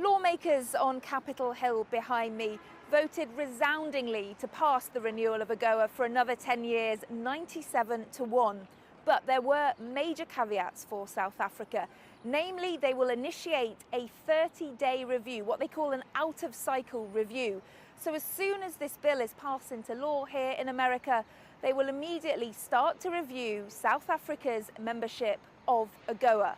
Lawmakers on Capitol Hill behind me voted resoundingly to pass the renewal of AGOA for another 10 years, 97-1. But there were major caveats for South Africa. Namely, they will initiate a 30-day review, what they call an out-of-cycle review. So as soon as this bill is passed into law here in America, they will immediately start to review South Africa's membership of AGOA.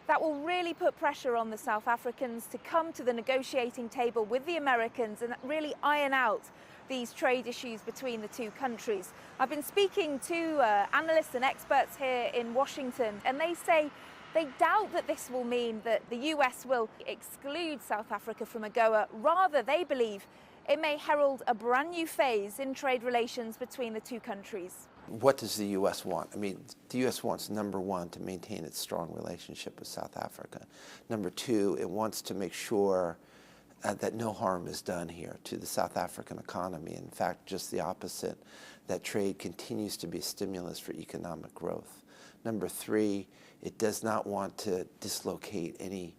That will really put pressure on the South Africans to come to the negotiating table with the Americans and really iron out these trade issues between the two countries. I've been speaking to analysts and experts here in Washington, and they say they doubt that this will mean that the US will exclude South Africa from AGOA. Rather, they believe it may herald a brand new phase in trade relations between the two countries. What does the U.S. want? I mean, the U.S. wants, number one, to maintain its strong relationship with South Africa. Number two, it wants to make sure that no harm is done here to the South African economy. In fact, just the opposite, that trade continues to be a stimulus for economic growth. Number three, it does not want to dislocate any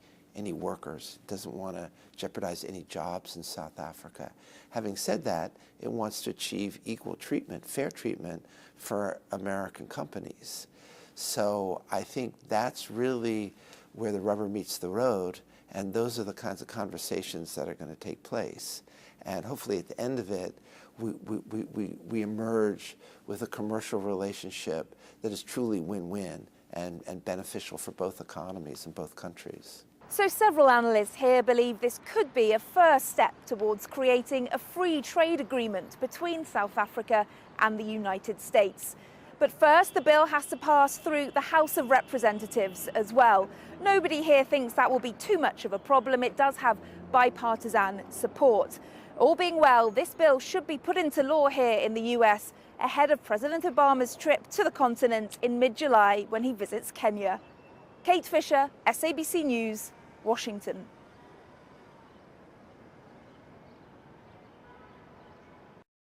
workers. It doesn't want to jeopardize any jobs in South Africa. Having said that, it wants to achieve equal treatment, fair treatment for American companies. So I think that's really where the rubber meets the road, and those are the kinds of conversations that are going to take place. And hopefully at the end of it, we emerge with a commercial relationship that is truly win-win and beneficial for both economies and both countries. So several analysts here believe this could be a first step towards creating a free trade agreement between South Africa and the United States. But first, the bill has to pass through the House of Representatives as well. Nobody here thinks that will be too much of a problem. It does have bipartisan support. All being well, this bill should be put into law here in the US ahead of President Obama's trip to the continent in mid-July when he visits Kenya. Kate Fisher, SABC News, Washington.